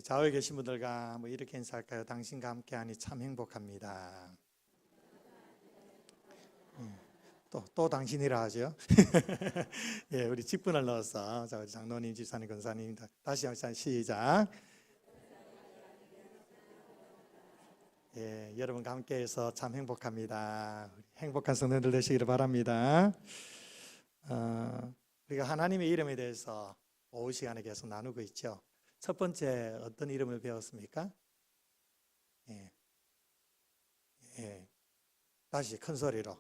좌우에 계신 분들과 이렇게 인사할까요? 당신과 함께하니 참 행복합니다. 또 당신이라 하죠. 우리 직분을 넣어서 우리 장로님, 집사님, 권사님 다시 한번 시작. 여러분과 함께해서 참 행복합니다. 행복한 성도들 되시기를 바랍니다. 우리가 하나님의 이름에 대해서 오후 시간에 계속 나누고 있죠. 첫 번째 어떤 이름을 배웠습니까? 다시 큰 소리로.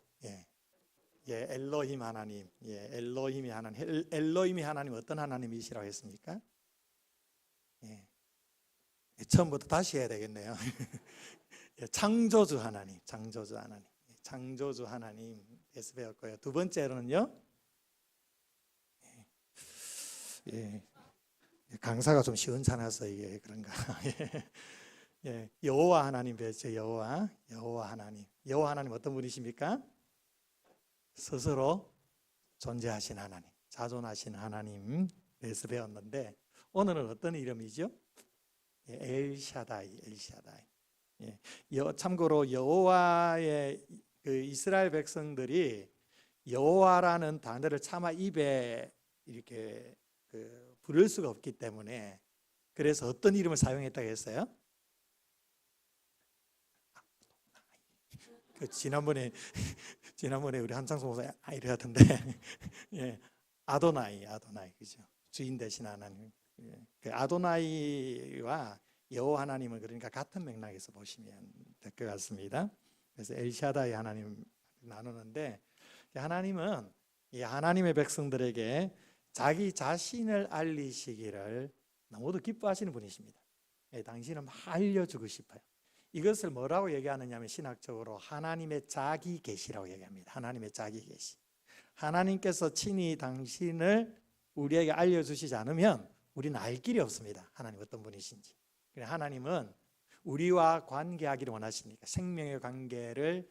엘로힘 하나님. 엘로힘이 하나님. 엘로힘이 하나님 어떤 하나님이시라고 했습니까? 처음부터 다시 해야 되겠네요. 창조주 하나님. 창조주 하나님. 창조주 하나님에서 배웠고요. 두 번째로는요. 강사가 좀 시원찮아서 이게 그런가. 여호와 하나님 배웠죠. 여호와 하나님. 여호와 하나님 어떤 분이십니까? 스스로 존재하신 하나님, 자존하신 하나님 에서 배웠는데 오늘은 어떤 이름이죠? 엘샤다이. 참고로 여호와의 그 이스라엘 백성들이 여호와라는 단어를 차마 입에 이렇게 부를 수가 없기 때문에 그래서 어떤 이름을 사용했다고 했어요? 지난번에 우리 한창수 목사 이랬던데 아도나이 그죠? 주인 되신 하나님. 그 아도나이와 여호와 하나님은 그러니까 같은 맥락에서 보시면 될 것 같습니다. 그래서 엘샤다이 하나님 나누는데 하나님은 이 하나님의 백성들에게 자기 자신을 알리시기를 너무도 기뻐하시는 분이십니다. 당신은 막 알려주고 싶어요. 이것을 뭐라고 얘기하느냐 하면 신학적으로 하나님의 자기 계시라고 얘기합니다. 하나님의 자기 계시. 하나님께서 친히 당신을 우리에게 알려주시지 않으면 우리는 알 길이 없습니다. 하나님 어떤 분이신지. 하나님은 우리와 관계하기를 원하시니까 생명의 관계를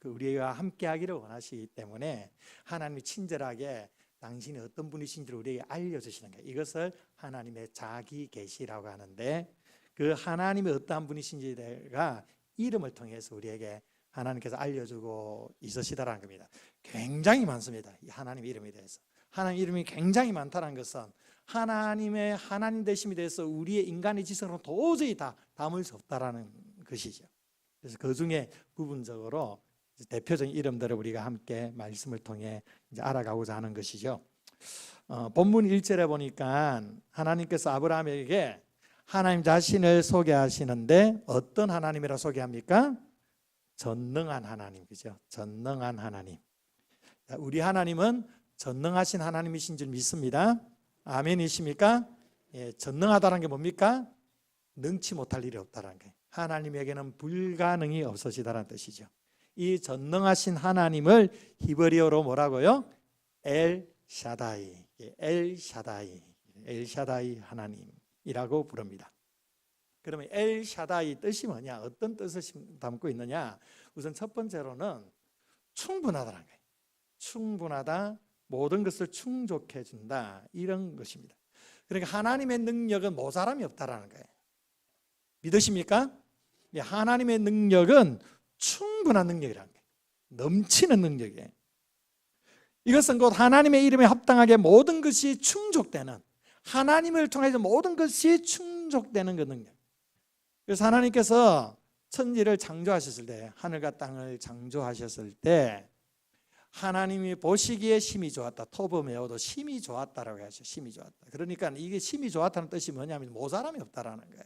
우리와 함께하기를 원하시기 때문에 하나님이 친절하게 당신이 어떤 분이신지를 우리에게 알려주시는 거예요. 이것을 하나님의 자기 계시라고 하는데 그 하나님이 어떠한 분이신지가 이름을 통해서 우리에게 하나님께서 알려주고 있으시다라는 겁니다. 굉장히 많습니다. 이 하나님 이름에 대해서. 하나님 이름이 굉장히 많다는 것은 하나님의 하나님 되심에 대해서 우리의 인간의 지성으로 도저히 다 담을 수 없다라는 것이죠. 그래서 그 중에 부분적으로 대표적인 이름들을 우리가 함께 말씀을 통해 이제 알아가고자 하는 것이죠. 본문 1절에 보니까 하나님께서 아브라함에게 하나님 자신을 소개하시는데 어떤 하나님이라 소개합니까? 전능한 하나님, 그죠? 전능한 하나님. 우리 하나님은 전능하신 하나님이신 줄 믿습니다. 아멘이십니까? 전능하다는 게 뭡니까? 능치 못할 일이 없다는 거예요. 하나님에게는 불가능이 없으시다는 뜻이죠. 이 전능하신 하나님을 히브리어로 뭐라고요? 엘샤다이 하나님이라고 부릅니다. 그러면 엘샤다이 뜻이 뭐냐? 어떤 뜻을 담고 있느냐? 우선 첫 번째로는 충분하다는 거예요. 충분하다, 모든 것을 충족해 준다, 이런 것입니다. 그러니까 하나님의 능력은 모자람이 없다라는 거예요. 믿으십니까? 하나님의 능력은 충분한 능력이라는 거예요. 넘치는 능력이에요. 이것은 곧 하나님의 이름에 합당하게 모든 것이 충족되는, 하나님을 통해서 모든 것이 충족되는 그 능력. 그래서 하나님께서 천지를 창조하셨을 때, 하늘과 땅을 창조하셨을 때 하나님이 보시기에 심히 좋았다. 토브메오도 심히 좋았다라고 하죠. 심히 좋았다. 그러니까 이게 심히 좋았다는 뜻이 뭐냐면 모자람이 없다라는 거예요.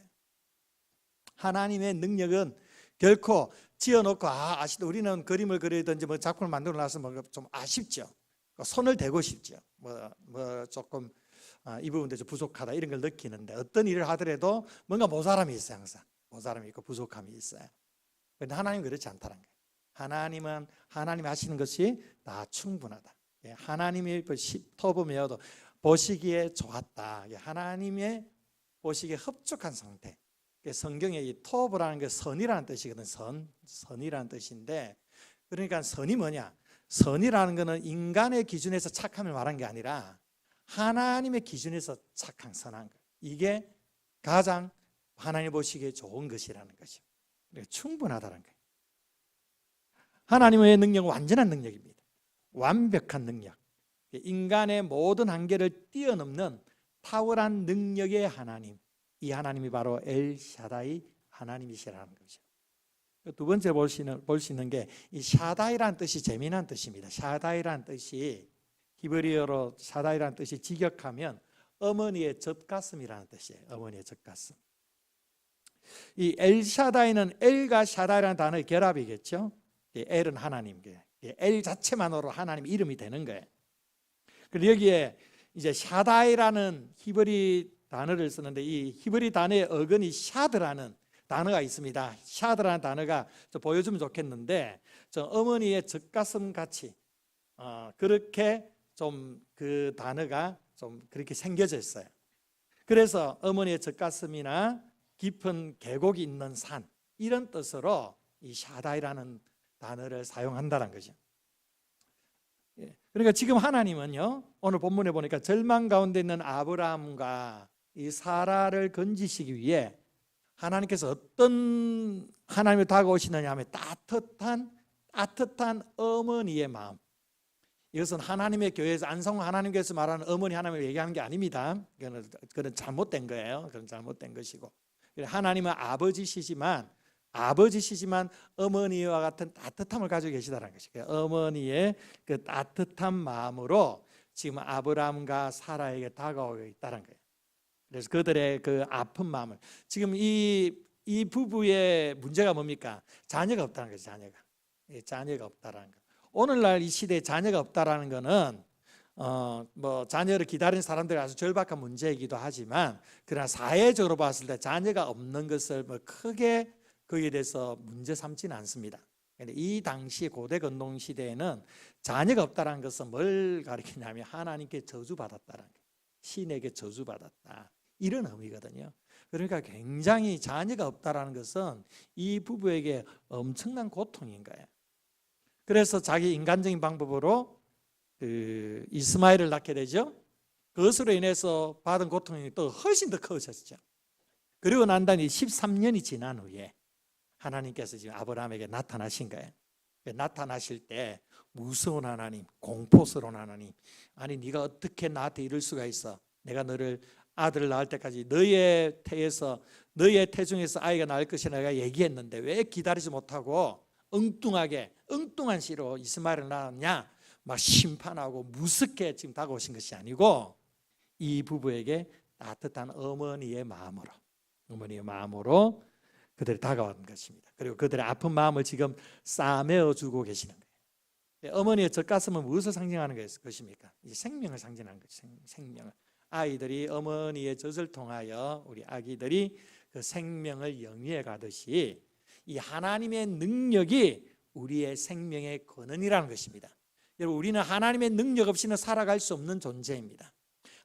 하나님의 능력은 결코 지어놓고 아시다. 우리는 그림을 그리든지 작품을 만들어 놔서 좀 아쉽죠. 손을 대고 싶죠. 조금 이 부분도 좀 부족하다 이런 걸 느끼는데 어떤 일을 하더라도 뭔가 모자람이 있어요. 항상 모자람이 있고 부족함이 있어요. 그런데 하나님은 그렇지 않다는 거예요. 하나님은 하나님이 하시는 것이 다 충분하다. 하나님이 토브메어도 보시기에 좋았다. 하나님의 보시기에 흡족한 상태. 성경에 이 토브라는 게 선이라는 뜻이거든. 선이라는 뜻인데, 그러니까 선이 뭐냐? 선이라는 것은 인간의 기준에서 착함을 말한 게 아니라 하나님의 기준에서 착한 선한 것. 이게 가장 하나님 보시기에 좋은 것이라는 것이죠. 충분하다는 거예요. 하나님의 능력은 완전한 능력입니다. 완벽한 능력, 인간의 모든 한계를 뛰어넘는 탁월한 능력의 하나님, 이 하나님이 바로 엘샤다이 하나님이시라는 거죠. 두 번째 볼 수 있는 게 이 샤다이라는 뜻이 재미난 뜻입니다. 샤다이라는 뜻이 히브리어로 샤다이라는 뜻이 직역하면 어머니의 젖가슴이라는 뜻이에요. 어머니의 젖가슴. 이 엘샤다이는 엘과 샤다이라는 단어의 결합이겠죠. 엘은 하나님, 엘 자체만으로 하나님 이름이 되는 거예요. 그리고 여기에 이제 샤다이라는 히브리 단어를 쓰는데 이 히브리 단어의 어근이 샤드라는 단어가 있습니다. 샤드라는 단어가 좀 보여주면 좋겠는데 저 어머니의 젖가슴 같이 그렇게 좀 그 단어가 좀 그렇게 생겨져 있어요. 그래서 어머니의 젖가슴이나 깊은 계곡이 있는 산 이런 뜻으로 이 샤다이라는 단어를 사용한다는 거죠. 그러니까 지금 하나님은요, 오늘 본문에 보니까 절망 가운데 있는 아브라함과 이 사라를 건지시기 위해 하나님께서 어떤 하나님을 다가오시느냐 하면 따뜻한 어머니의 마음. 이것은 하나님의 교회에서 안성 하나님께서 말하는 어머니 하나님을 얘기하는 게 아닙니다. 그건 잘못된 거예요. 그건 잘못된 것이고, 하나님은 아버지시지만 어머니와 같은 따뜻함을 가지고 계시다는 것이에요. 어머니의 그 따뜻한 마음으로 지금 아브라함과 사라에게 다가오고 있다는 거예요. 그래서 그들의 그 아픈 마음을 지금 이 부부의 문제가 뭡니까? 자녀가 없다는 거죠. 자녀가 없다라는 거. 오늘날 이 시대에 자녀가 없다라는 거는 뭐 자녀를 기다리는 사람들이 아주 절박한 문제이기도 하지만 그러나 사회적으로 봤을 때 자녀가 없는 것을 뭐 크게 거기에 대해서 문제 삼지는 않습니다. 이 당시 고대 근동 시대에는 자녀가 없다는 것은 뭘 가리키냐면 하나님께 저주받았다는 거예요. 신에게 저주받았다 이런 의미거든요. 그러니까 굉장히 자녀가 없다는 것은 이 부부에게 엄청난 고통인 거예요. 그래서 자기 인간적인 방법으로 그 이스마엘을 낳게 되죠. 그것으로 인해서 받은 고통이 또 훨씬 더 커졌죠. 그리고 난 다음에 13년이 지난 후에 하나님께서 지금 아브라함에게 나타나신 거예요. 나타나실 때 무서운 하나님, 공포스러운 하나님, 아니 네가 어떻게 나한테 이럴 수가 있어? 내가 너를 아들을 낳을 때까지 너의 태중에서 아이가 낳을 것이라 내가 얘기했는데 왜 기다리지 못하고 엉뚱한 시로 이스마엘을 낳았냐? 막 심판하고 무섭게 지금 다가오신 것이 아니고 이 부부에게 따뜻한 어머니의 마음으로 그들이 다가온 것입니다. 그리고 그들의 아픈 마음을 지금 싸매어 주고 계시는 거예요. 어머니의 젖가슴은 무엇을 상징하는 것입니까? 생명을 상징하는 거죠. 생명을. 아이들이 어머니의 젖을 통하여 우리 아기들이 그 생명을 영위해 가듯이 이 하나님의 능력이 우리의 생명의 근원이라는 것입니다. 여러분, 우리는 하나님의 능력 없이는 살아갈 수 없는 존재입니다.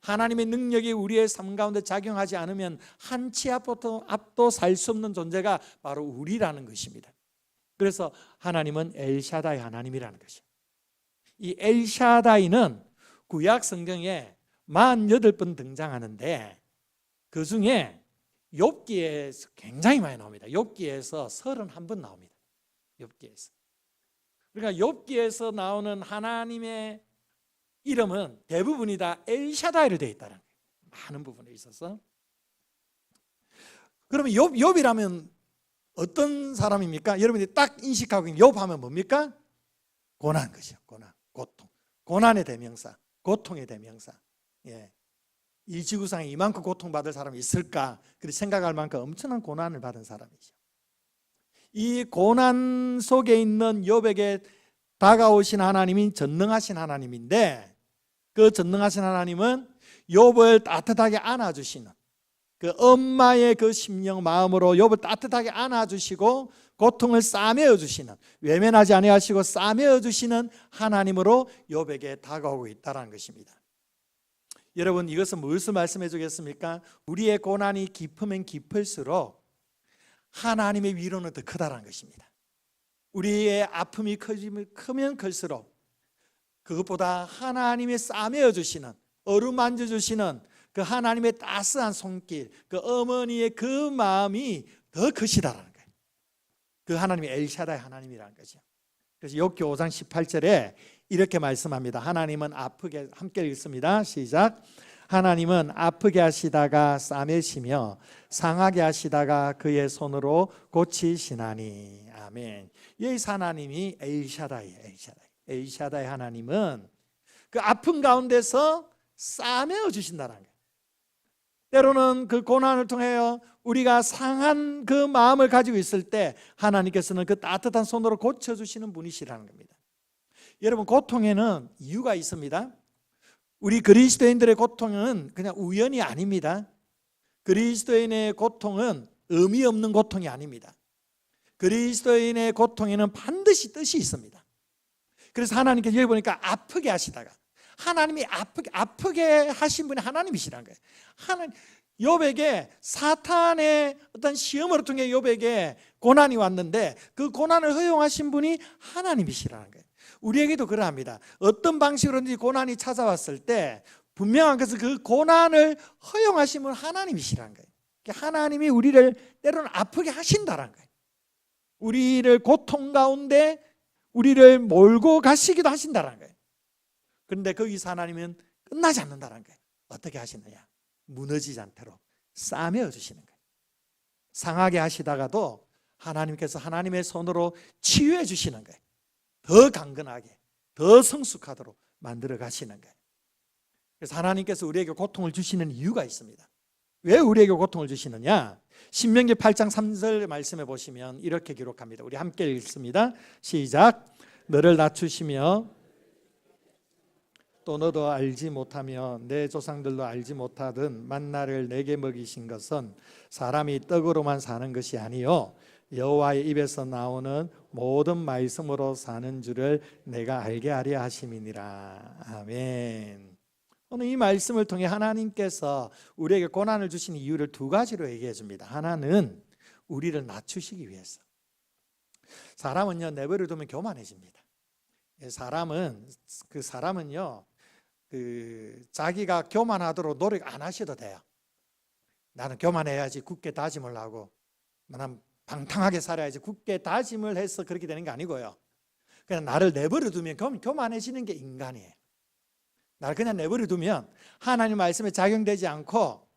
하나님의 능력이 우리의 삶 가운데 작용하지 않으면 한 치 앞도 살 수 없는 존재가 바로 우리라는 것입니다. 그래서 하나님은 엘샤다이 하나님이라는 것이죠. 이 엘샤다이는 구약 성경에 48번 등장하는데 그 중에 욥기에서 굉장히 많이 나옵니다. 욥기에서 31번 나옵니다. 욥기에서. 그러니까 욥기에서 나오는 하나님의 이름은 대부분이 다 엘샤다이로 되어 있다는 거예요. 많은 부분에 있어서. 그러면 욥이라면 어떤 사람입니까? 여러분들이 딱 인식하고 있는 욥하면 뭡니까? 고난 것이요. 고통. 고난의 대명사, 고통의 대명사. 예. 이 지구상에 이만큼 고통받을 사람이 있을까? 그렇게 생각할 만큼 엄청난 고난을 받은 사람이죠. 이 고난 속에 있는 욥에게 다가오신 하나님이 전능하신 하나님인데 그 전능하신 하나님은 욥을 따뜻하게 안아주시는 그 엄마의 그 심령 마음으로 욥을 따뜻하게 안아주시고 고통을 싸매어 주시는, 외면하지 아니하시고 싸매어 주시는 하나님으로 욥에게 다가오고 있다는 것입니다. 여러분, 이것은 무엇을 말씀해 주겠습니까? 우리의 고난이 깊으면 깊을수록 하나님의 위로는 더 크다는 것입니다. 우리의 아픔이 크면 클수록 그것보다 하나님의 싸매어 주시는, 어루만져 주시는 그 하나님의 따스한 손길, 그 어머니의 그 마음이 더 크시다라는 거예요. 그 하나님이 엘샤다이 하나님이라는 거죠. 그래서 욥기 5장 18절에 이렇게 말씀합니다. 하나님은 아프게, 함께 읽습니다. 시작. 하나님은 아프게 하시다가 싸매시며 상하게 하시다가 그의 손으로 고치시나니. 아멘. 여기 하나님이 엘샤다이예요. 엘샤다이 하나님은 그 아픈 가운데서 싸매어 주신다는 거예요. 때로는 그 고난을 통하여 우리가 상한 그 마음을 가지고 있을 때 하나님께서는 그 따뜻한 손으로 고쳐주시는 분이시라는 겁니다. 여러분, 고통에는 이유가 있습니다. 우리 그리스도인들의 고통은 그냥 우연이 아닙니다. 그리스도인의 고통은 의미 없는 고통이 아닙니다. 그리스도인의 고통에는 반드시 뜻이 있습니다. 그래서 하나님께서 여기 보니까 아프게 하시다가, 하나님이 아프게 하신 분이 하나님이시라는 거예요. 욥에게 사탄의 어떤 시험을 통해 욥에게 고난이 왔는데 그 고난을 허용하신 분이 하나님이시라는 거예요. 우리에게도 그러합니다. 어떤 방식으로든지 고난이 찾아왔을 때 분명한 것은 그 고난을 허용하신 분은 하나님이시라는 거예요. 하나님이 우리를 때로는 아프게 하신다는 거예요. 우리를 고통 가운데 우리를 몰고 가시기도 하신다는 거예요. 그런데 거기서 하나님은 끝나지 않는다는 거예요. 어떻게 하시느냐? 무너지지 않도록 싸매어 주시는 거예요. 상하게 하시다가도 하나님께서 하나님의 손으로 치유해 주시는 거예요. 더 강건하게, 더 성숙하도록 만들어 가시는 거예요. 그래서 하나님께서 우리에게 고통을 주시는 이유가 있습니다. 왜 우리에게 고통을 주시느냐? 신명기 8장 3절 말씀해 보시면 이렇게 기록합니다. 우리 함께 읽습니다. 시작. 너를 낮추시며 또 너도 알지 못하며 내 조상들도 알지 못하던 만나를 내게 먹이신 것은 사람이 떡으로만 사는 것이 아니요 여호와의 입에서 나오는 모든 말씀으로 사는 줄을 내가 알게 하려 하심이니라. 아멘. 오늘 이 말씀을 통해 하나님께서 우리에게 고난을 주신 이유를 두 가지로 얘기해 줍니다. 하나는 우리를 낮추시기 위해서. 사람은요, 내버려 두면 교만해집니다. 사람은요, 자기가 교만하도록 노력 안 하셔도 돼요. 나는 교만해야지 굳게 다짐을 하고, 나는 방탕하게 살아야지 굳게 다짐을 해서 그렇게 되는 게 아니고요. 그냥 나를 내버려 두면 교만해지는 게 인간이에요. 나를 그냥 내버려 두면 하나님 말씀에 작용되지 않고,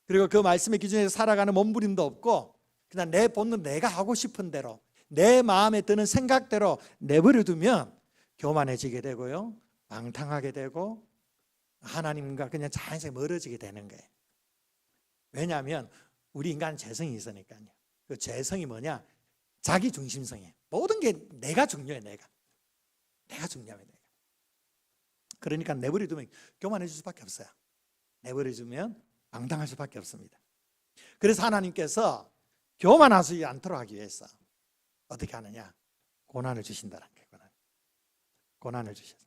그리고 그 말씀의 기준에서 살아가는 몸부림도 없고, 그냥 내 본능, 내가 하고 싶은 대로, 내 마음에 드는 생각대로 내버려 두면 교만해지게 되고요, 방탕하게 되고 하나님과 그냥 자연스럽게 멀어지게 되는 거예요. 왜냐하면 우리 인간은 재성이 있으니까요. 그 재성이 뭐냐? 자기 중심성이에요. 모든 게 내가 중요해. 내가 중요해. 그러니까 내버려 두면 교만해질 수밖에 없어요. 내버려 두면 방탕할 수밖에 없습니다. 그래서 하나님께서 교만하지 않도록 하기 위해서 어떻게 하느냐? 고난을 주신다는 거예요. 고난을 주셔서.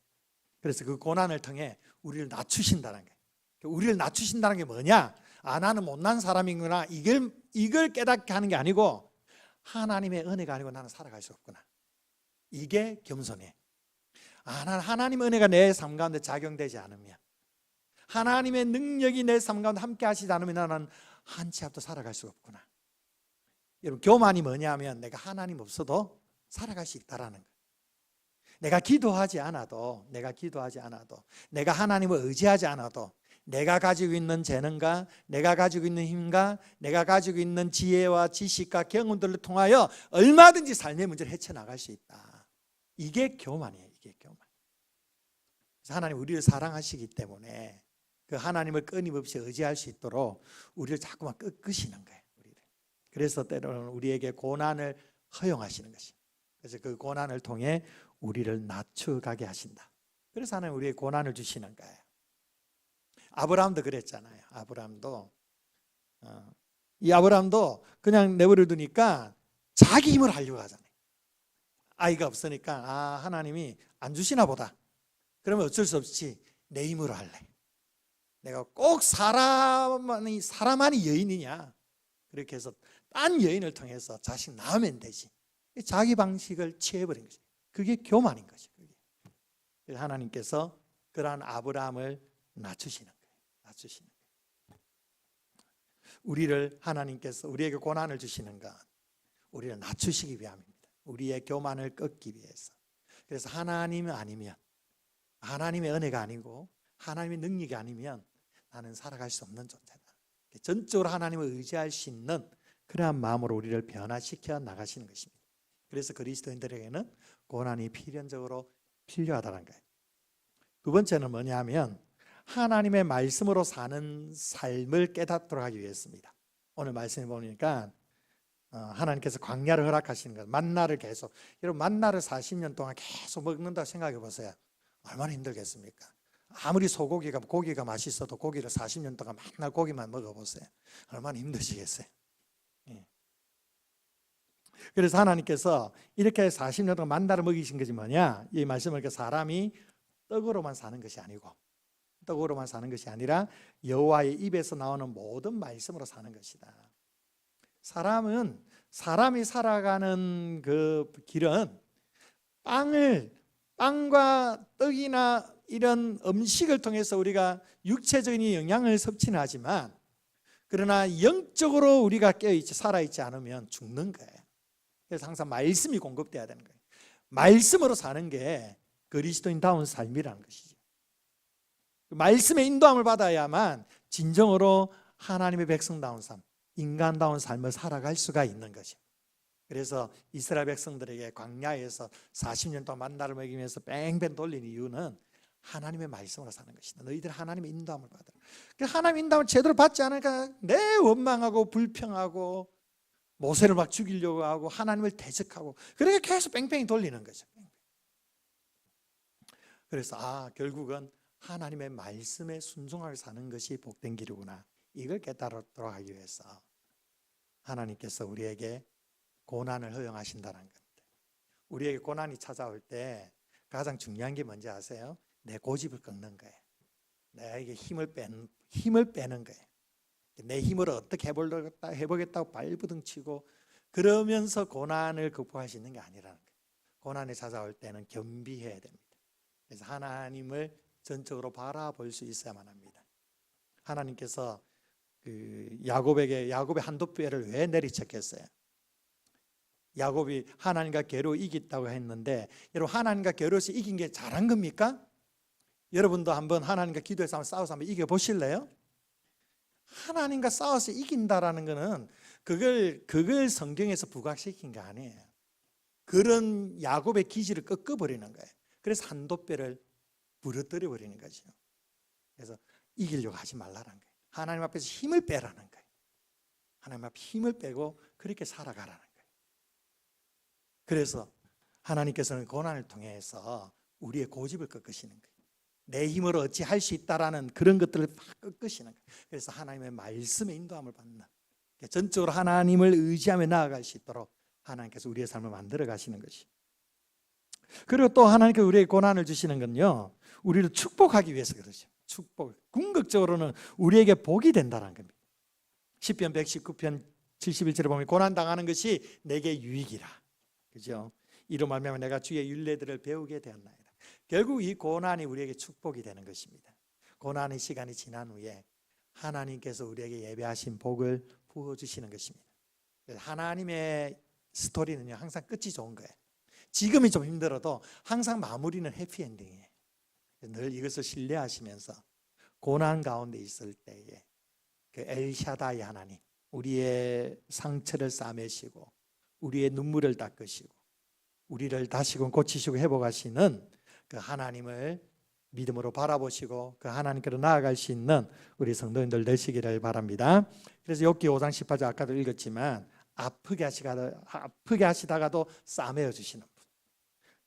그래서 그 고난을 통해 우리를 낮추신다는 거예요. 우리를 낮추신다는 게 뭐냐? 나는 못난 사람이구나, 이걸 깨닫게 하는 게 아니고, 하나님의 은혜가 아니고 나는 살아갈 수 없구나, 이게 겸손해. 나는 하나님의 은혜가 내 삶 가운데 작용되지 않으면, 하나님의 능력이 내 삶 가운데 함께 하시지 않으면 나는 한 치 앞도 살아갈 수 없구나. 여러분, 교만이 뭐냐면 내가 하나님 없어도 살아갈 수 있다라는 거예요. 내가 기도하지 않아도, 내가 하나님을 의지하지 않아도, 내가 가지고 있는 재능과 내가 가지고 있는 힘과 내가 가지고 있는 지혜와 지식과 경험들을 통하여 얼마든지 삶의 문제를 헤쳐나갈 수 있다. 이게 교만이에요. 이게 교만. 그래서 하나님 우리를 사랑하시기 때문에 그 하나님을 끊임없이 의지할 수 있도록 우리를 자꾸만 꺾으시는 거예요. 그래서 때로는 우리에게 고난을 허용하시는 것이. 그래서 그 고난을 통해 우리를 낮춰가게 하신다. 그래서 하나님 우리에게 고난을 주시는 거예요. 아브라함도 그랬잖아요. 아브라함도 그냥 내버려 두니까 자기 힘을 하려고 하잖아요. 아이가 없으니까 하나님이 안 주시나 보다. 그러면 어쩔 수 없이 내 힘으로 할래. 내가 꼭 사람만이 여인이냐, 그렇게 해서 딴 여인을 통해서 자식 낳으면 되지, 자기 방식을 취해버린 거지. 그게 교만인 거지. 그래서 하나님께서 그러한 아브라함을 낮추시는 거예요. 낮추시는 거예요. 우리를 하나님께서 우리에게 고난을 주시는 것, 우리를 낮추시기 위함입니다. 우리의 교만을 꺾기 위해서. 그래서 하나님이 아니면, 하나님의 은혜가 아니고 하나님의 능력이 아니면 나는 살아갈 수 없는 존재다. 전적으로 하나님을 의지할 수 있는 그러한 마음으로 우리를 변화시켜 나가시는 것입니다. 그래서 그리스도인들에게는 고난이 필연적으로 필요하다는 거예요. 두 번째는 뭐냐면 하나님의 말씀으로 사는 삶을 깨닫도록 하기 위해서입니다. 오늘 말씀해 보니까 하나님께서 광야를 허락하시는 것, 만나를 계속, 여러분 만나를 40년 동안 계속 먹는다고 생각해 보세요. 얼마나 힘들겠습니까? 아무리 고기가 맛있어도 고기를 40년 동안 맨날 고기만 먹어보세요. 얼마나 힘드시겠어요? 예. 그래서 하나님께서 이렇게 40년 동안 만나를 먹이신 것이 뭐냐? 이 말씀을 사람이 떡으로만 사는 것이 아니고, 떡으로만 사는 것이 아니라 여호와의 입에서 나오는 모든 말씀으로 사는 것이다. 사람이 살아가는 그 길은 빵과 떡이나 이런 음식을 통해서 우리가 육체적인 영양을 섭취는 하지만, 그러나 영적으로 우리가 깨어있지 살아있지 않으면 죽는 거예요. 그래서 항상 말씀이 공급돼야 되는 거예요. 말씀으로 사는 게 그리스도인다운 삶이라는 것이죠. 말씀의 인도함을 받아야만 진정으로 하나님의 백성다운 삶, 인간다운 삶을 살아갈 수가 있는 거죠. 그래서 이스라엘 백성들에게 광야에서 40년 동안 만나를 먹이면서 뺑뺑 돌린 이유는 하나님의 말씀으로 사는 것이다. 너희들 하나님의 인도함을 받아라. 하나님의 인도함을 제대로 받지 않으니까 내 원망하고 불평하고 모세를 막 죽이려고 하고 하나님을 대적하고, 그러니까 계속 뺑뺑이 돌리는 거죠. 그래서 결국은 하나님의 말씀에 순종하게 사는 것이 복된 길이구나, 이걸 깨달도록 하기 위해서 하나님께서 우리에게 고난을 허용하신다는 겁니다. 우리에게 고난이 찾아올 때 가장 중요한 게 뭔지 아세요? 내 고집을 꺾는 거예요. 내게 힘을 빼는 거예요. 내 힘으로 어떻게 해보겠다고 발부둥치고 그러면서 고난을 극복할 수 있는 게 아니라는 거예요. 고난이 찾아올 때는 겸비해야 됩니다. 그래서 하나님을 전적으로 바라볼 수 있어야만 합니다. 하나님께서 야곱의 한도뼈를 왜 내리쳤겠어요? 야곱이 하나님과 괴로워 이겼다고 했는데, 여러분 하나님과 괴로워서 이긴 게 잘한 겁니까? 여러분도 한번 하나님과 기도해서 한번 싸워서 한번 이겨보실래요? 하나님과 싸워서 이긴다라는 것은 그걸 성경에서 부각시킨 게 아니에요. 그런 야곱의 기질을 꺾어버리는 거예요. 그래서 한도뼈를 부러뜨려 버리는 거죠. 그래서 이기려고 하지 말라는 거예요. 하나님 앞에서 힘을 빼라는 거예요. 하나님 앞에 힘을 빼고 그렇게 살아가라는 거예요. 그래서 하나님께서는 고난을 통해서 우리의 고집을 꺾으시는 거예요. 내 힘으로 어찌 할 수 있다라는 그런 것들을 막 꺾으시는 거예요. 그래서 하나님의 말씀의 인도함을 받는, 전적으로 하나님을 의지하며 나아갈 수 있도록 하나님께서 우리의 삶을 만들어 가시는 것이. 그리고 또 하나님께서 우리에게 고난을 주시는 건요, 우리를 축복하기 위해서 그러죠. 축복, 궁극적으로는 우리에게 복이 된다는 겁니다. 시편 119편 71절에 보면 고난당하는 것이 내게 유익이라, 그죠? 이로 말미암아 내가 주의 율례들을 배우게 되었나이다. 결국 이 고난이 우리에게 축복이 되는 것입니다. 고난의 시간이 지난 후에 하나님께서 우리에게 예배하신 복을 부어주시는 것입니다. 하나님의 스토리는요, 항상 끝이 좋은 거예요. 지금이 좀 힘들어도 항상 마무리는 해피엔딩이에요. 늘 이것을 신뢰하시면서 고난 가운데 있을 때에 그 엘샤다이 하나님, 우리의 상처를 싸매시고 우리의 눈물을 닦으시고 우리를 다시금 고치시고 회복하시는 그 하나님을 믿음으로 바라보시고 그 하나님께로 나아갈 수 있는 우리 성도님들 되시기를 바랍니다. 그래서 욥기 5장 18절 아까도 읽었지만 아프게 하시다가도 싸매어 주시는 분,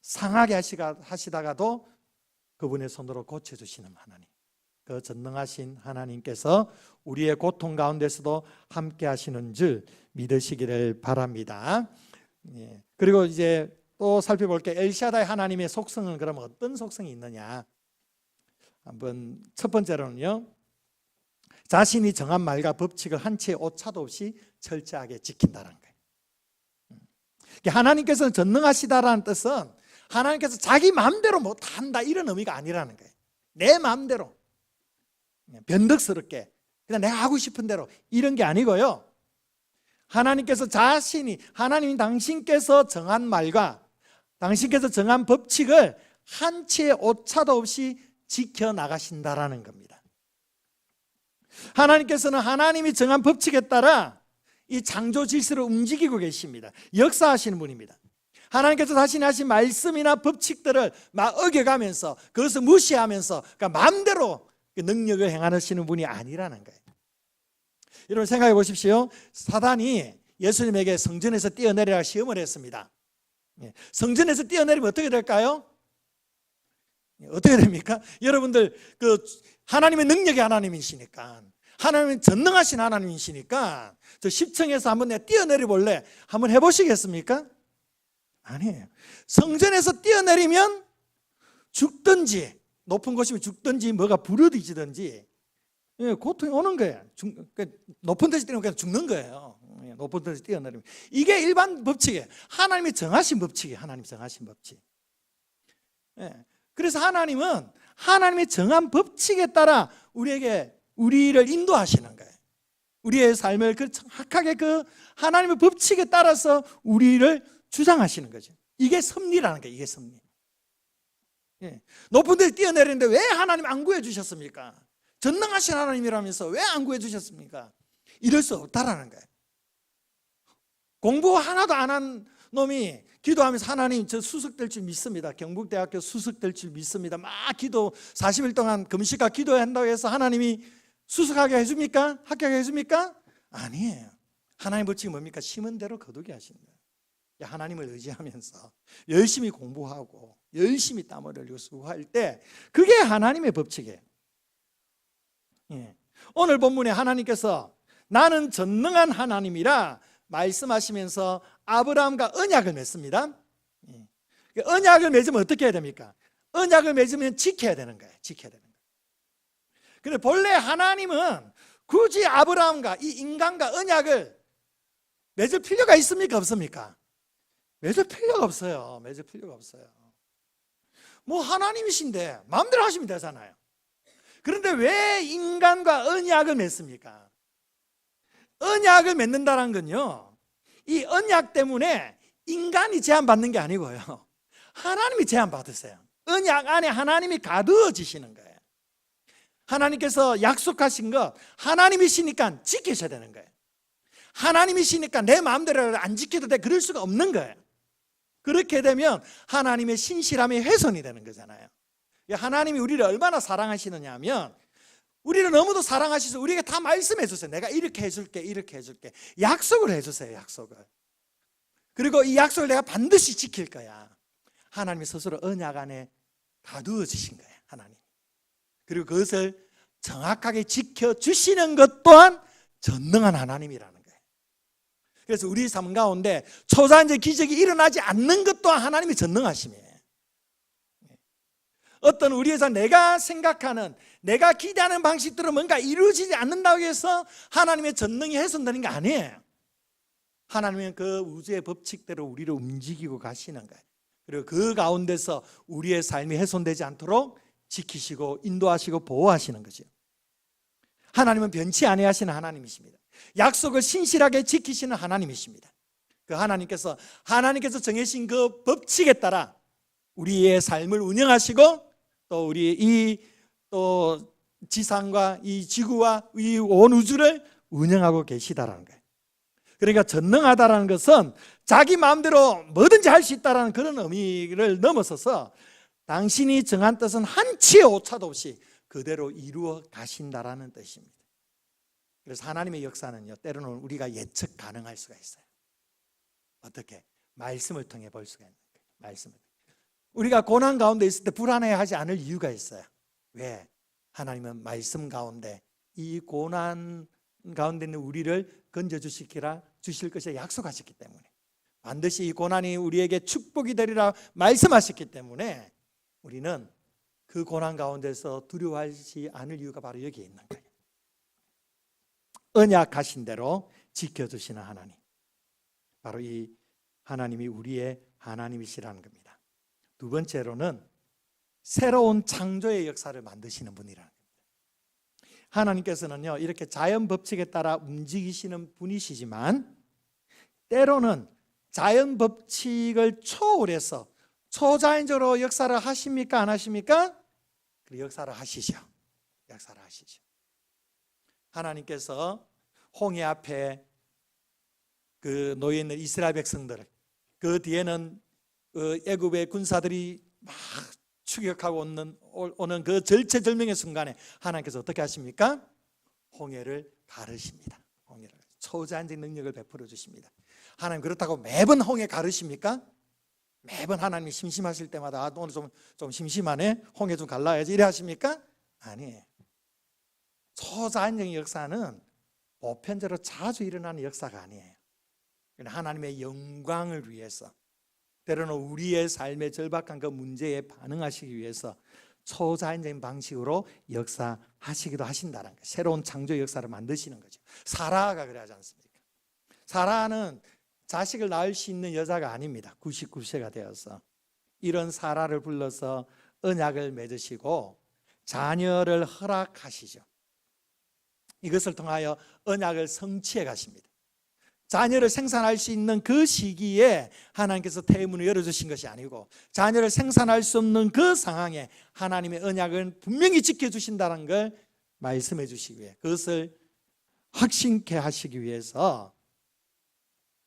상하게 하시다가도 그분의 손으로 고쳐주시는 하나님, 그 전능하신 하나님께서 우리의 고통 가운데서도 함께 하시는 줄 믿으시기를 바랍니다. 그리고 이제 또 살펴볼 게 엘샤다이 하나님의 속성은 그러면 어떤 속성이 있느냐. 한번 첫 번째로는요, 자신이 정한 말과 법칙을 한 채의 오차도 없이 철저하게 지킨다는 거예요. 하나님께서는 전능하시다라는 뜻은 하나님께서 자기 마음대로 못한다 이런 의미가 아니라는 거예요. 내 마음대로 변덕스럽게 그냥 내가 하고 싶은 대로 이런 게 아니고요. 하나님께서 자신이, 하나님이 당신께서 정한 말과 당신께서 정한 법칙을 한치의 오차도 없이 지켜나가신다라는 겁니다. 하나님께서는 하나님이 정한 법칙에 따라 이 창조 질서를 움직이고 계십니다. 역사하시는 분입니다. 하나님께서 자신이 하신 말씀이나 법칙들을 막 어겨가면서 그것을 무시하면서 그러니까 마음대로 그 능력을 행하시는 분이 아니라는 거예요. 여러분 생각해 보십시오. 사단이 예수님에게 성전에서 뛰어내리라 시험을 했습니다. 성전에서 뛰어내리면 어떻게 될까요? 어떻게 됩니까? 여러분들 그 하나님의 능력이 하나님이시니까, 하나님은 전능하신 하나님이시니까 저 10층에서 한번 내가 뛰어내려 볼래? 한번 해보시겠습니까? 아니에요. 성전에서 뛰어내리면 죽든지, 높은 곳이면 죽든지 뭐가 부러지든지 고통이 오는 거예요. 높은 데서 뛰어내리면 그냥 죽는 거예요. 높은 데서 뛰어내리면. 이게 일반 법칙이에요. 하나님이 정하신 법칙이에요. 하나님이 정하신 법칙. 그래서 하나님은 하나님의 정한 법칙에 따라 우리를 인도하시는 거예요. 우리의 삶을 그 정확하게 그 하나님의 법칙에 따라서 우리를 주장하시는 거죠. 이게 섭리라는 거예요. 이게 섭리. 높은 데서 뛰어내리는데 왜 하나님 안 구해주셨습니까? 전능하신 하나님이라면서 왜 안 구해주셨습니까? 이럴 수 없다라는 거예요. 공부 하나도 안 한 놈이 기도하면서 하나님 저 수석될 줄 믿습니다. 경북대학교 수석될 줄 믿습니다. 막 기도 40일 동안 금식과 기도한다고 해서 하나님이 수석하게 해줍니까? 합격하게 해줍니까? 아니에요. 하나님 법칙이 뭡니까? 심은 대로 거두게 하십니다. 하나님을 의지하면서 열심히 공부하고 열심히 땀을 흘리고 수고할 때 그게 하나님의 법칙이에요. 오늘 본문에 하나님께서 나는 전능한 하나님이라 말씀하시면서 아브라함과 언약을 맺습니다. 언약을 맺으면 어떻게 해야 됩니까? 언약을 맺으면 지켜야 되는 거예요. 지켜야 되는 거예요. 근데 본래 하나님은 굳이 아브라함과 이 인간과 언약을 맺을 필요가 있습니까? 없습니까? 맺을 필요가 없어요. 맺을 필요가 없어요. 뭐 하나님이신데 마음대로 하시면 되잖아요. 그런데 왜 인간과 언약을 맺습니까? 언약을 맺는다는 건요, 이 언약 때문에 인간이 제한받는 게 아니고요, 하나님이 제한받으세요. 언약 안에 하나님이 가두어지시는 거예요. 하나님께서 약속하신 것 하나님이시니까 지키셔야 되는 거예요. 하나님이시니까 내 마음대로 안 지켜도 돼, 그럴 수가 없는 거예요. 그렇게 되면 하나님의 신실함이 훼손이 되는 거잖아요. 하나님이 우리를 얼마나 사랑하시느냐 하면 우리를 너무도 사랑하셔서 우리에게 다 말씀해 주세요. 내가 이렇게 해줄게, 이렇게 해줄게. 약속을 해주세요. 약속을. 그리고 이 약속을 내가 반드시 지킬 거야. 하나님이 스스로 언약 안에 가두어지신 거예요. 하나님. 그리고 그것을 정확하게 지켜주시는 것 또한 전능한 하나님이라는 거예요. 그래서 우리 삶 가운데 초자연적 기적이 일어나지 않는 것 또한 하나님이 전능하심이에요. 어떤 우리에서 내가 생각하는, 내가 기대하는 방식대로 뭔가 이루어지지 않는다고 해서 하나님의 전능이 훼손되는 게 아니에요. 하나님은 그 우주의 법칙대로 우리를 움직이고 가시는 거예요. 그리고 그 가운데서 우리의 삶이 훼손되지 않도록 지키시고 인도하시고 보호하시는 거죠. 하나님은 변치 아니하시는 하나님이십니다. 약속을 신실하게 지키시는 하나님이십니다. 그 하나님께서 정해신 그 법칙에 따라 우리의 삶을 운영하시고 또 우리 또 지상과 이 지구와 이 온 우주를 운영하고 계시다라는 거예요. 그러니까 전능하다라는 것은 자기 마음대로 뭐든지 할 수 있다라는 그런 의미를 넘어서서 당신이 정한 뜻은 한치의 오차도 없이 그대로 이루어 가신다라는 뜻입니다. 그래서 하나님의 역사는요, 때로는 우리가 예측 가능할 수가 있어요. 어떻게? 말씀을 통해 볼 수가 있는 거예요. 말씀을. 우리가 고난 가운데 있을 때 불안해하지 않을 이유가 있어요. 왜? 하나님은 말씀 가운데 이 고난 가운데 있는 우리를 건져주실 것을 약속하셨기 때문에, 반드시 이 고난이 우리에게 축복이 되리라 말씀하셨기 때문에 우리는 그 고난 가운데서 두려워하지 않을 이유가 바로 여기에 있는 거예요. 언약하신 대로 지켜주시는 하나님, 바로 이 하나님이 우리의 하나님이시라는 겁니다. 두 번째로는 새로운 창조의 역사를 만드시는 분이라는 겁니다. 하나님께서는요, 이렇게 자연 법칙에 따라 움직이시는 분이시지만 때로는 자연 법칙을 초월해서 초자연적으로 역사를 하십니까? 안 하십니까? 그 역사를 하시죠. 역사를 하시죠. 하나님께서 홍해 앞에 그 놓여 있는 이스라엘 백성들을, 그 뒤에는 애굽의 군사들이 막 추격하고 오는 그 절체절명의 순간에 하나님께서 어떻게 하십니까? 홍해를 가르십니다. 홍해를 초자연적 능력을 베풀어 주십니다. 하나님 그렇다고 매번 홍해 가르십니까? 매번 하나님이 심심하실 때마다 오늘 좀 심심하네, 홍해 좀 갈라야지 이래 하십니까? 아니에요. 초자연적인 역사는 보편적으로 자주 일어나는 역사가 아니에요. 하나님의 영광을 위해서, 때로는 우리의 삶의 절박한 그 문제에 반응하시기 위해서 초자연적인 방식으로 역사하시기도 하신다는 거예요. 새로운 창조 역사를 만드시는 거죠. 사라가 그러지 않습니까? 사라는 자식을 낳을 수 있는 여자가 아닙니다. 99세가 되어서 이런 사라를 불러서 언약을 맺으시고 자녀를 허락하시죠. 이것을 통하여 언약을 성취해 가십니다. 자녀를 생산할 수 있는 그 시기에 하나님께서 태문을 열어주신 것이 아니고, 자녀를 생산할 수 없는 그 상황에 하나님의 언약을 분명히 지켜주신다는 걸 말씀해 주시기 위해, 그것을 확신케 하시기 위해서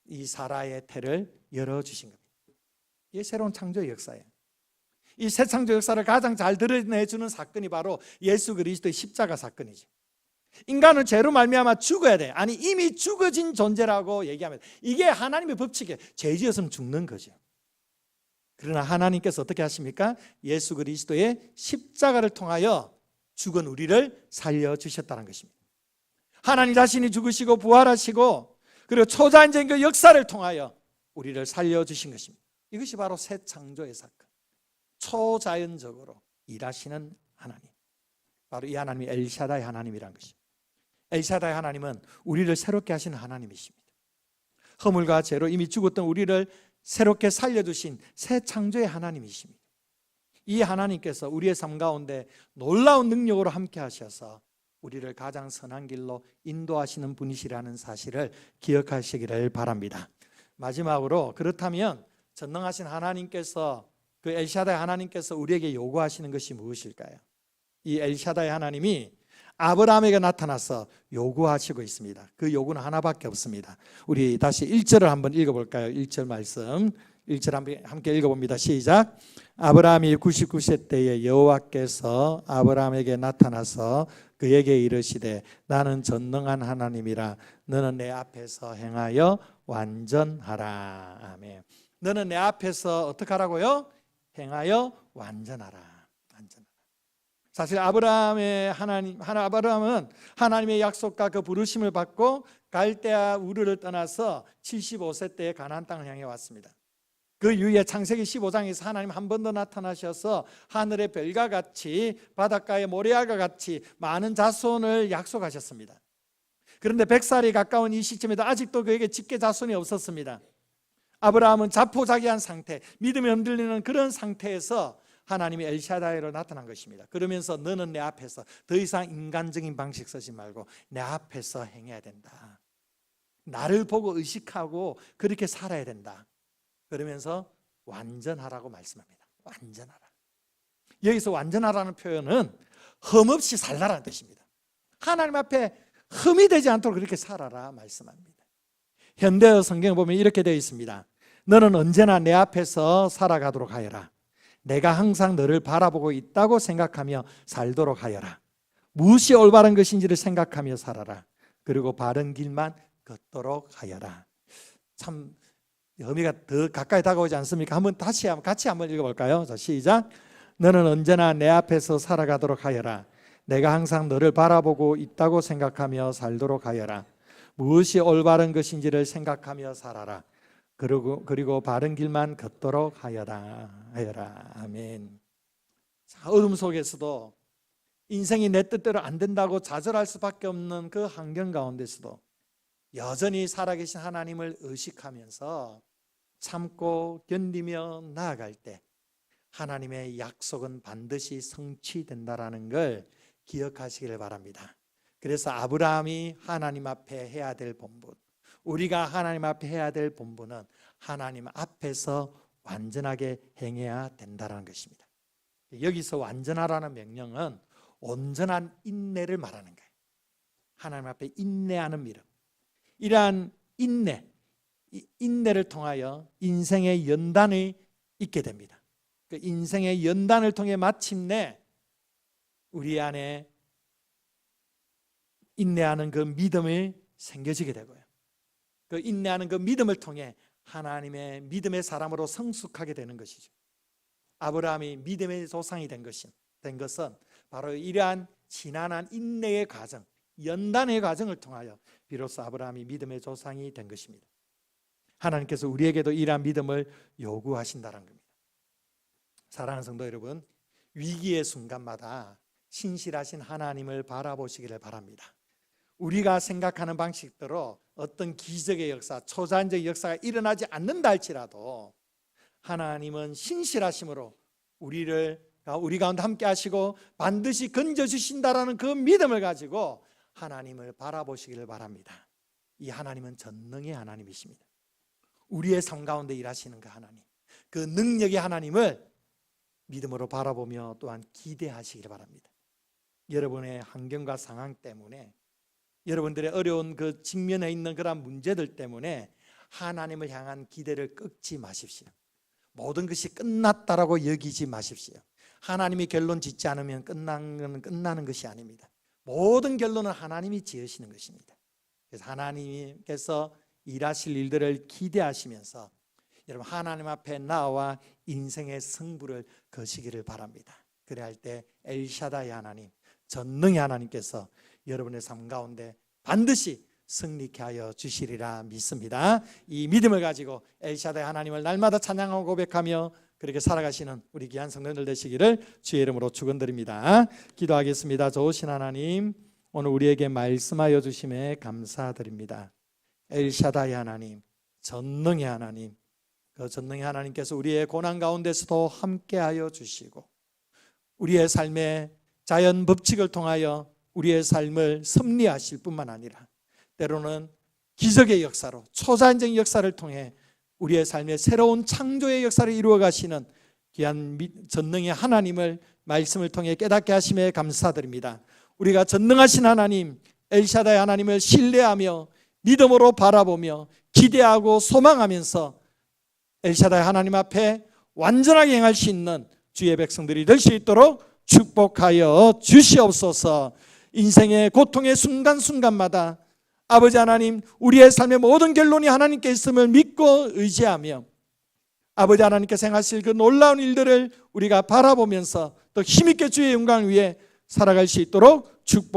이 사라의 태를 열어주신 겁니다. 이게 새로운 창조의 역사예요. 이 새 창조 역사를 가장 잘 드러내주는 사건이 바로 예수 그리스도의 십자가 사건이죠. 인간은 죄로 말미암아 죽어야 돼. 아니 이미 죽어진 존재라고 얘기하면 이게 하나님의 법칙이에요. 죄 지었으면 죽는 거죠. 그러나 하나님께서 어떻게 하십니까? 예수 그리스도의 십자가를 통하여 죽은 우리를 살려주셨다는 것입니다. 하나님 자신이 죽으시고 부활하시고 그리고 초자연적인 그 역사를 통하여 우리를 살려주신 것입니다. 이것이 바로 새 창조의 사건, 초자연적으로 일하시는 하나님, 바로 이 하나님이 엘샤다이 하나님이라는 것입니다. 엘샤다이 하나님은 우리를 새롭게 하시는 하나님이십니다. 허물과 죄로 이미 죽었던 우리를 새롭게 살려주신 새 창조의 하나님이십니다. 이 하나님께서 우리의 삶 가운데 놀라운 능력으로 함께 하셔서 우리를 가장 선한 길로 인도하시는 분이시라는 사실을 기억하시기를 바랍니다. 마지막으로, 그렇다면 전능하신 하나님께서, 그 엘샤다이 하나님께서 우리에게 요구하시는 것이 무엇일까요? 이 엘샤다이 하나님이 아브라함에게 나타나서 요구하시고 있습니다. 그 요구는 하나밖에 없습니다. 우리 다시 1절을 한번 읽어볼까요? 1절 말씀, 1절 함께 읽어봅니다. 시작. 아브라함이 99세 때에 여호와께서 아브라함에게 나타나서 그에게 이르시되 나는 전능한 하나님이라 너는 내 앞에서 행하여 완전하라. 아멘. 너는 내 앞에서 어떻게 하라고요? 행하여 완전하라. 사실 아브라함은 하나님의 약속과 그 부르심을 받고 갈대아 우르를 떠나서 75세 때에 가나안 땅을 향해 왔습니다. 그 이후에 창세기 15장에서 하나님 한 번 더 나타나셔서 하늘의 별과 같이 바닷가의 모래알과 같이 많은 자손을 약속하셨습니다. 그런데 100살이 가까운 이 시점에도 아직도 그에게 직계 자손이 없었습니다. 아브라함은 자포자기한 상태, 믿음이 흔들리는 그런 상태에서 하나님이 엘샤다이로 나타난 것입니다. 그러면서 너는 내 앞에서 더 이상 인간적인 방식 쓰지 말고 내 앞에서 행해야 된다. 나를 보고 의식하고 그렇게 살아야 된다. 그러면서 완전하라고 말씀합니다. 완전하라. 여기서 완전하라는 표현은 흠없이 살라라는 뜻입니다. 하나님 앞에 흠이 되지 않도록 그렇게 살아라 말씀합니다. 현대어 성경을 보면 이렇게 되어 있습니다. 너는 언제나 내 앞에서 살아가도록 하여라. 내가 항상 너를 바라보고 있다고 생각하며 살도록 하여라. 무엇이 올바른 것인지를 생각하며 살아라. 그리고 바른 길만 걷도록 하여라. 참 의미가 더 가까이 다가오지 않습니까? 같이 한번 읽어볼까요? 자, 시작. 너는 언제나 내 앞에서 살아가도록 하여라. 내가 항상 너를 바라보고 있다고 생각하며 살도록 하여라. 무엇이 올바른 것인지를 생각하며 살아라. 그리고 바른 길만 걷도록 하여라. 아멘. 자, 어둠 속에서도 인생이 내 뜻대로 안 된다고 좌절할 수밖에 없는 그 환경 가운데서도 여전히 살아계신 하나님을 의식하면서 참고 견디며 나아갈 때 하나님의 약속은 반드시 성취된다라는 걸 기억하시길 바랍니다. 그래서 아브라함이 하나님 앞에 해야 될 본분, 우리가 하나님 앞에 해야 될 본분은 하나님 앞에서 완전하게 행해야 된다는 것입니다. 여기서 완전하라는 명령은 온전한 인내를 말하는 거예요. 하나님 앞에 인내하는 믿음. 이러한 인내를 통하여 인생의 연단이 있게 됩니다. 그 인생의 연단을 통해 마침내 우리 안에 인내하는 그 믿음이 생겨지게 되고요. 그 인내하는 그 믿음을 통해 하나님의 믿음의 사람으로 성숙하게 되는 것이죠. 아브라함이 믿음의 조상이 된 것은 바로 이러한 지난한 인내의 과정, 연단의 과정을 통하여 비로소 아브라함이 믿음의 조상이 된 것입니다. 하나님께서 우리에게도 이러한 믿음을 요구하신다는 겁니다. 사랑하는 성도 여러분, 위기의 순간마다 신실하신 하나님을 바라보시기를 바랍니다. 우리가 생각하는 방식대로 어떤 기적의 역사, 초자연적 역사가 일어나지 않는다 할지라도 하나님은 신실하심으로 우리 가운데 함께 하시고 반드시 건져주신다라는 그 믿음을 가지고 하나님을 바라보시기를 바랍니다. 이 하나님은 전능의 하나님이십니다. 우리의 삶 가운데 일하시는 그 하나님, 그 능력의 하나님을 믿음으로 바라보며 또한 기대하시기를 바랍니다. 여러분의 환경과 상황 때문에, 여러분들의 어려운 그 직면에 있는 그런 문제들 때문에 하나님을 향한 기대를 끊지 마십시오. 모든 것이 끝났다라고 여기지 마십시오. 하나님이 결론 짓지 않으면 끝나는 것이 아닙니다. 모든 결론은 하나님이 지으시는 것입니다. 그래서 하나님께서 일하실 일들을 기대하시면서 여러분 하나님 앞에 나와 인생의 승부를 거시기를 바랍니다. 그래야 할 때 엘샤다이 하나님, 전능의 하나님께서 여러분의 삶 가운데 반드시 승리케 하여 주시리라 믿습니다. 이 믿음을 가지고 엘샤다이 하나님을 날마다 찬양하고 고백하며 그렇게 살아가시는 우리 귀한 성도들 되시기를 주의 이름으로 축원드립니다. 기도하겠습니다. 좋으신 하나님, 오늘 우리에게 말씀하여 주심에 감사드립니다. 엘샤다이 하나님, 전능의 하나님, 그 전능의 하나님께서 우리의 고난 가운데서도 함께하여 주시고 우리의 삶의 자연 법칙을 통하여 우리의 삶을 섭리하실 뿐만 아니라 때로는 기적의 역사로, 초자연적인 역사를 통해 우리의 삶의 새로운 창조의 역사를 이루어 가시는 귀한 전능의 하나님을 말씀을 통해 깨닫게 하심에 감사드립니다. 우리가 전능하신 하나님, 엘샤다이 하나님을 신뢰하며 믿음으로 바라보며 기대하고 소망하면서 엘샤다이 하나님 앞에 완전하게 행할 수 있는 주의 백성들이 될 수 있도록 축복하여 주시옵소서. 인생의 고통의 순간순간마다 아버지 하나님, 우리의 삶의 모든 결론이 하나님께 있음을 믿고 의지하며 아버지 하나님께서 행하실 그 놀라운 일들을 우리가 바라보면서 또 힘있게 주의 영광 위에 살아갈 수 있도록 축복